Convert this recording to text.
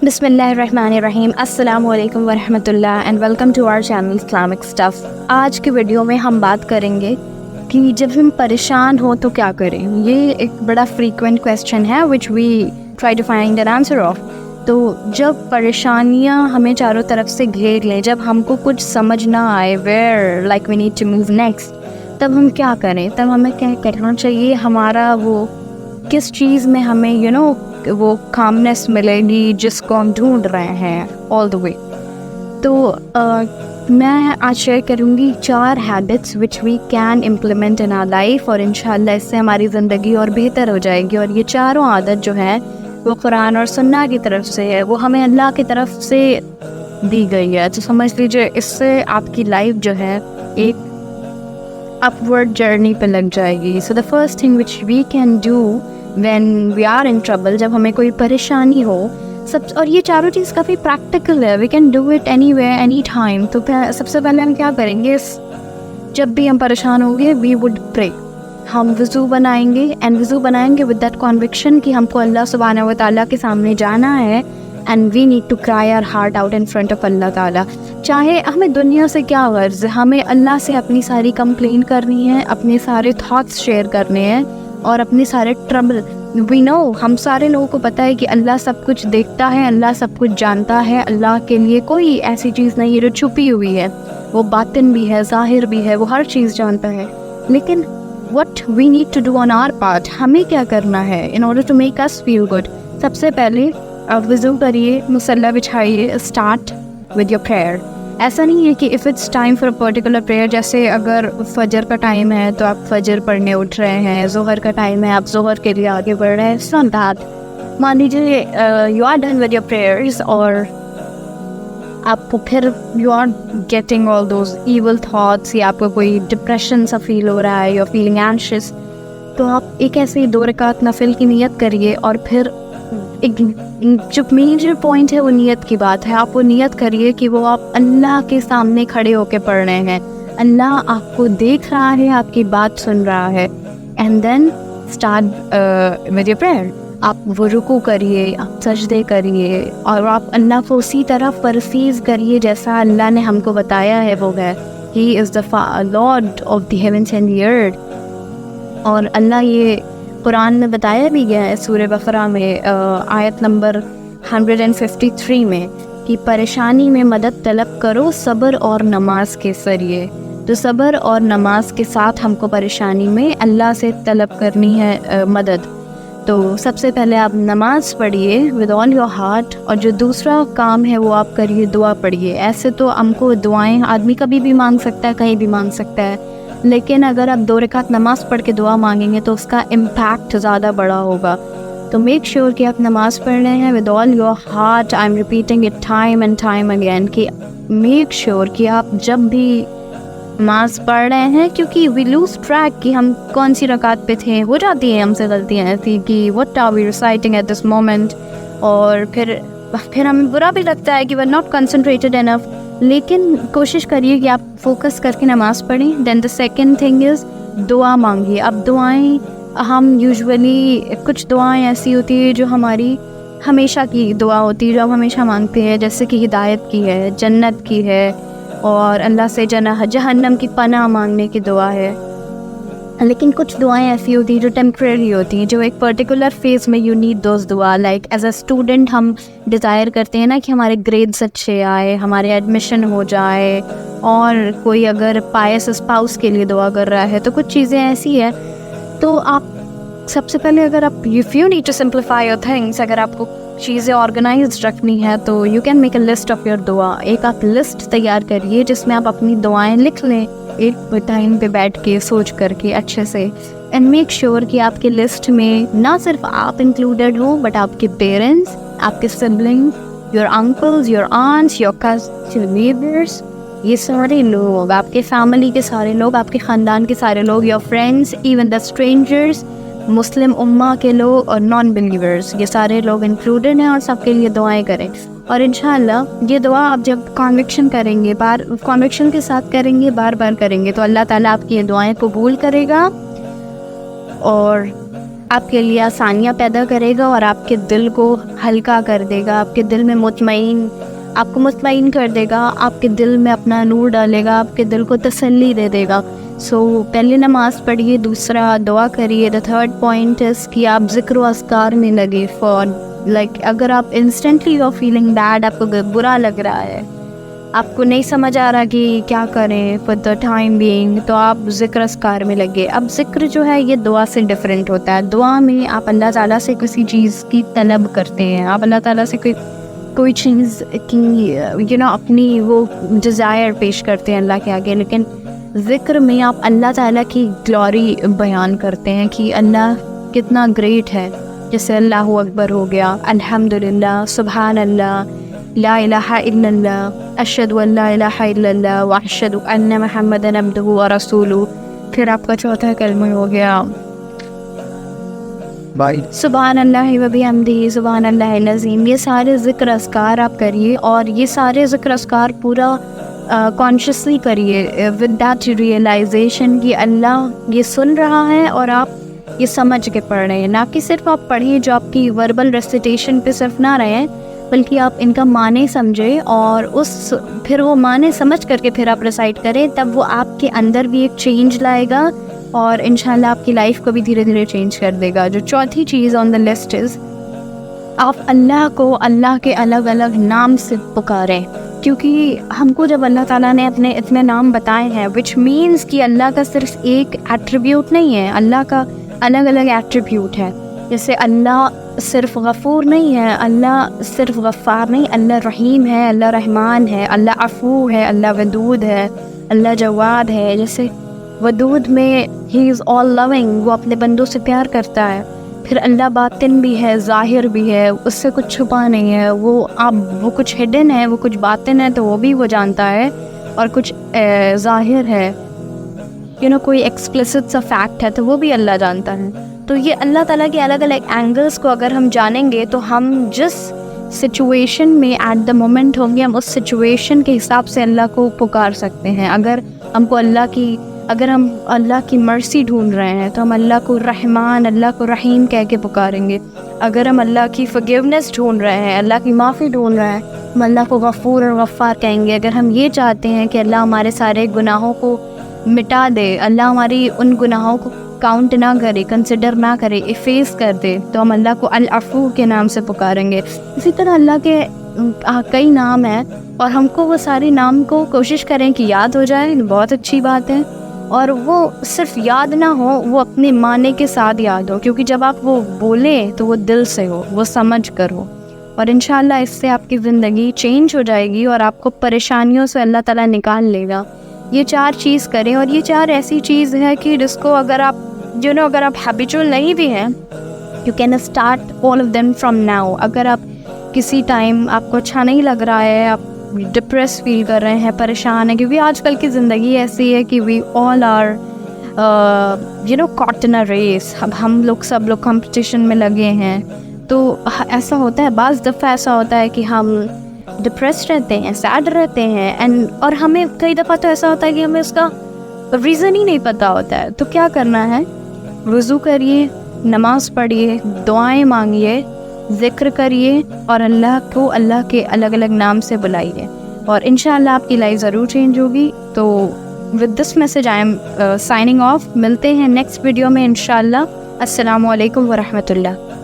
بسم اللہ الرحمن الرحیم. السلام علیکم ورحمۃ اللہ and welcome to our channel Islamic stuff. آج کے ویڈیو میں ہم بات کریں گے کہ جب ہم پریشان ہوں تو کیا کریں. یہ ایک بڑا فریکوینٹ کویسچن ہے which we try to find an answer of. تو جب پریشانیاں ہمیں چاروں طرف سے گھیر لیں, جب ہم کو کچھ سمجھ نہ آئے where like we need to move next, تب ہم کیا کریں؟ تب ہمیں کیا کرنا چاہیے؟ ہمارا وہ کس چیز میں ہمیں وہ کامنس ملے گی جس کو ہم ڈھونڈ رہے ہیں آل دا وے. تو میں آج شیئر کروں گی 4 habits which we can implement in our life, اور انشاءاللہ اس سے ہماری زندگی اور بہتر ہو جائے گی. اور یہ چاروں عادت جو ہے وہ قرآن اور سنہ کی طرف سے ہے, وہ ہمیں اللہ کی طرف سے دی گئی ہے. تو سمجھ لیجیے اس سے آپ کی لائف جو ہے ایک اپورڈ جرنی پہ لگ جائے گی. So the first thing which we can do when we are in trouble, جب ہمیں کوئی پریشانی ہو, اور یہ چاروں چیز کافی پریکٹیکل ہے, we can do it anywhere anytime. تو سب سے پہلے ہم کیا کریں گے؟ جب بھی ہم پریشان ہوں گے وی وڈ پرے. ہم وضو بنائیں گے, اینڈ وضو بنائیں گے ود دیٹ کنوکشن کہ ہم کو اللہ سبحانہ و تعالیٰ کے سامنے جانا ہے, and we need to cry our heart out in front of اللہ تعالیٰ. چاہے ہمیں دنیا سے کیا غرض, ہمیں اللہ سے اپنی ساری کمپلین کرنی ہے, اپنے سارے تھاٹس شیئر کرنے ہیں, اور اپنے سارے ٹربل. وی نو, ہم سارے لوگوں کو پتہ ہے کہ اللہ سب کچھ دیکھتا ہے, اللہ سب کچھ جانتا ہے. اللہ کے لیے کوئی ایسی چیز نہیں ہے جو چھپی ہوئی ہے, وہ باطن بھی ہے, ظاہر بھی ہے, وہ ہر چیز جانتا ہے. لیکن what we need to do on our part, ہمیں کیا کرنا ہے in order to make us feel good. سب سے پہلے آپ وضو کریے, مصلی بچھائیے, start with your prayer. ایسا نہیں ہے کہ if it's time for a particular prayer, جیسے اگر فجر کا ٹائم ہے تو آپ فجر پڑھنے اٹھ رہے ہیں, ظہر کا ٹائم ہے آپ ظہر کے لیے آگے بڑھ رہے ہیں. it's not that. مان لیجیے you are done with your prayers, اور آپ کو پھر you are getting all those evil thoughts, یا آپ کو کوئی ڈپریشن سا فیل ہو رہا ہے, یو آر فیلنگ اینشیس, تو آپ ایک ایسے 2 رکعت نفل کی نیت کریے. اور پھر ایک جو میجر پوائنٹ ہے وہ نیت کی بات ہے. آپ وہ نیت کریے کہ وہ آپ اللہ کے سامنے کھڑے ہو کے پڑھ رہے ہیں, اللہ آپ کو دیکھ رہا ہے, آپ کی بات سن رہا ہے. And then start with your prayer. آپ وہ رکوع کریے, آپ سجدے کریے, اور آپ اللہ کو اسی طرح پرفیز کریے جیسا اللہ نے ہم کو بتایا ہے وہ ہے. He is the Lord of the heavens and the earth. اور اللہ یہ قرآن میں بتایا بھی گیا ہے سورہ بقرہ میں آیت نمبر 153 میں کہ پریشانی میں مدد طلب کرو صبر اور نماز کے ذریعے. تو صبر اور نماز کے ساتھ ہم کو پریشانی میں اللہ سے طلب کرنی ہے مدد. تو سب سے پہلے آپ نماز پڑھیے ود آل یور ہارٹ, اور جو دوسرا کام ہے وہ آپ کریے, دعا پڑھیے. ایسے تو ہم کو دعائیں آدمی کبھی بھی مانگ سکتا ہے, کہیں بھی مانگ سکتا ہے, لیکن اگر آپ 2 رکعت نماز پڑھ کے دعا مانگیں گے تو اس کا امپیکٹ زیادہ بڑا ہوگا. تو میک شیور کہ آپ نماز پڑھ رہے ہیں with all your heart. I am repeating it time and time again کہ میک شیور کہ آپ جب بھی نماز پڑھ رہے ہیں, کیونکہ وی لوز ٹریک کہ ہم کون سی رکعت پہ تھے, ہو جاتی ہیں ہم سے غلطیاں ایسی کہ what are we reciting at this moment, اور پھر ہمیں برا بھی لگتا ہے کہ we are not concentrated enough. لیکن کوشش کریے کہ آپ فوکس کر کے نماز پڑھیں. دین دا سیکنڈ تھنگ از دعا مانگیے. اب دعائیں ہم یوزولی کچھ دعائیں ایسی ہوتی ہے جو ہماری ہمیشہ کی دعا ہوتی ہے, جو ہم ہمیشہ مانگتے ہیں, جیسے کہ ہدایت کی ہے, جنت کی ہے, اور اللہ سے جہنم کی پناہ مانگنے کی دعا ہے. لیکن کچھ دعائیں ایسی ہوتی ہیں جو ٹیمپریری ہوتی ہیں, جو ایک پرٹیکولر فیز میں یو نیڈ دوز دعا. لائک ایز اے اسٹوڈنٹ ہم ڈیزائر کرتے ہیں نا کہ ہمارے گریڈس اچھے آئے, ہمارے ایڈمیشن ہو جائے, اور کوئی اگر پائس اسپاؤس کے لیے دعا کر رہا ہے, تو کچھ چیزیں ایسی ہیں. تو آپ سب سے پہلے اگر آپ if you need to simplify your things, اگر آپ کو چیزیں آرگنائزڈ رکھنی ہے تو you can make a list of your دعا. ایک آپ لسٹ تیار کریے جس میں آپ اپنی دعائیں لکھ لیں, ایک ٹائم پہ بیٹھ کے سوچ کر کے اچھے سے. اینڈ میک شیور کہ آپ کے لسٹ میں نہ صرف آپ انکلوڈیڈ ہوں, بٹ آپ کے پیرنٹس, آپ کے sibling, your uncles, your aunts, your cousins, your neighbours, یہ سارے لوگ, آپ کے فیملی کے سارے لوگ, آپ کے خاندان کے سارے لوگ, your friends, even the strangers, مسلم امہ کے لوگ اور نان بلیورس, یہ سارے لوگ انکلوڈیڈ ہیں, اور سب کے لیے دعائیں کریں. اور انشاءاللہ یہ دعا آپ جب کنوکشن کریں گے, کنوکشن کے ساتھ کریں گے, بار بار کریں گے, تو اللہ تعالیٰ آپ کی یہ دعائیں قبول کرے گا. اور آپ کے لیے آسانیاں پیدا کرے گا اور آپ کے دل کو ہلکا کر دے گا، آپ کے دل میں آپ کو مطمئن کر دے گا، آپ کے دل میں اپنا نور ڈالے گا، آپ کے دل کو تسلی دے دے گا. سو پہلے نماز پڑھیے، دوسرا دعا کریے. دا تھرڈ پوائنٹ از کہ آپ ذکر و اذکار میں لگے فار لائک اگر آپ instantly you are feeling bad, آپ کو برا لگ رہا ہے، آپ کو نہیں سمجھ آ رہا کہ کیا کریں فار دا ٹائم بینگ، تو آپ ذکر اذکار میں لگے. اب ذکر جو ہے یہ دعا سے ڈفرینٹ ہوتا ہے. دعا میں آپ اللہ تعالیٰ سے کسی چیز کی طلب کرتے ہیں، آپ اللہ تعالیٰ سے کوئی چیز کی اپنی وہ ڈیزائر پیش کرتے ہیں اللہ کے آگے. لیکن ذکر میں آپ اللہ تعالیٰ کی گلوری بیان کرتے ہیں کہ اللہ کتنا گریٹ ہے. جیسے اللہ اکبر ہو گیا، الحمدللہ، سبحان اللہ، لا الہ الا اللہ، اشہد ان لا الہ الا اللہ واشہد ان محمدا عبدہ ورسولہ. پھر آپ کا چوتھا کلمہ ہو گیا سبحان اللہ و بحمدہ سبحان اللہ العظیم. یہ سارے ذکر اذکار آپ کریے، اور یہ سارے ذکر اذکار پورا کانشیسلی کریے ود دیٹ ریئلائزیشن کہ اللہ یہ سن رہا ہے اور آپ یہ سمجھ کے پڑھ رہے ہیں. نہ کہ صرف آپ پڑھیں جو آپ کی وربل ریسیٹیشن پہ صرف نہ رہیں، بلکہ آپ ان کا معنی سمجھیں اور پھر وہ معنی سمجھ کر کے پھر آپ ریسائٹ کریں. تب وہ آپ کے اندر بھی ایک چینج لائے گا اور انشاءاللہ آپ کی لائف کو بھی دھیرے دھیرے چینج کر دے گا. جو چوتھی چیز آن دا لسٹ از آپ اللہ کو اللہ کے الگ الگ نام سے پکاریں، کیونکہ ہم کو جب اللہ تعالیٰ نے اپنے اتنے نام بتائے ہیں وچ مینس کہ اللہ کا صرف ایک ایٹریبیوٹ نہیں ہے، اللہ کا الگ الگ ایٹریبیوٹ ہے. جیسے اللہ صرف غفور نہیں ہے، اللہ صرف غفار نہیں، اللہ رحیم ہے، اللہ رحمان ہے، اللہ عفو ہے، اللہ ودود ہے، اللہ جواد ہے. جیسے ودود میں ہی از آل لونگ، وہ اپنے بندوں سے پیار کرتا ہے. پھر اللہ باطن بھی ہے، ظاہر بھی ہے، اس سے کچھ چھپا نہیں ہے. وہ کچھ ہڈن ہے، وہ کچھ باطن ہے تو وہ بھی وہ جانتا ہے، اور کچھ ظاہر ہے کوئی ایکسپلسٹ سا فیکٹ ہے تو وہ بھی اللہ جانتا ہے. تو یہ اللہ تعالیٰ کے الگ الگ اینگلس کو اگر ہم جانیں گے تو ہم جس سچویشن میں ایٹ دا مومنٹ ہوں گے، ہم اس سچویشن کے حساب سے اللہ کو پکار سکتے ہیں. اگر ہم اللہ کی مرسی ڈھونڈ رہے ہیں تو ہم اللہ کو رحمان، اللہ کو رحیم کہہ کے پکاریں گے. اگر ہم اللہ کی فگیونیس ڈھونڈ رہے ہیں، اللہ کی معافی ڈھونڈ رہے ہیں، ہم اللہ کو غفور اور غفار کہیں گے. اگر ہم یہ چاہتے ہیں کہ اللہ ہمارے سارے گناہوں کو مٹا دے، اللہ ہماری ان گناہوں کو کاؤنٹ نہ کرے، کنسیڈر نہ کرے، افیس کر دے، تو ہم اللہ کو العفو کے نام سے پکاریں گے. اسی طرح اللہ کے کئی نام ہیں اور ہم کو وہ سارے نام کو کوشش کریں کہ یاد ہو جائے، بہت اچھی بات ہے. اور وہ صرف یاد نہ ہو، وہ اپنے معنی کے ساتھ یاد ہو، کیونکہ جب آپ وہ بولیں تو وہ دل سے ہو، وہ سمجھ کر ہو. اور انشاءاللہ اس سے آپ کی زندگی چینج ہو جائے گی اور آپ کو پریشانیوں سے اللہ تعالیٰ نکال لے گا. یہ 4 چیز کریں، اور یہ 4 ایسی چیز ہے کہ جس کو اگر آپ اگر آپ ہیبیچول نہیں بھی ہیں، you can start all of them from now. اگر آپ کسی ٹائم آپ کو اچھا نہیں لگ رہا ہے، آپ ڈپریس فیل کر رہے ہیں، پریشان ہیں، کیونکہ آج کل کی زندگی ایسی ہے کہ وی آل are caught in a race. اب ہم لوگ سب لوگ کمپٹیشن میں لگے ہیں، تو ایسا ہوتا ہے، بعض دفعہ ایسا ہوتا ہے کہ ہم ڈپریس رہتے ہیں، سیڈ رہتے ہیں، اور ہمیں کئی دفعہ تو ایسا ہوتا ہے کہ ہمیں اس کا ریزن ہی نہیں پتہ ہوتا ہے. تو کیا کرنا ہے؟ وضو کریے، نماز پڑھیے، دعائیں مانگیے، ذکر کریے، اور اللہ کو اللہ کے الگ الگ نام سے بلائیے، اور انشاءاللہ آپ کی لائف ضرور چینج ہوگی. تو with this message I am signing off. ملتے ہیں نیکسٹ ویڈیو میں انشاءاللہ. السلام علیکم ورحمۃ اللہ.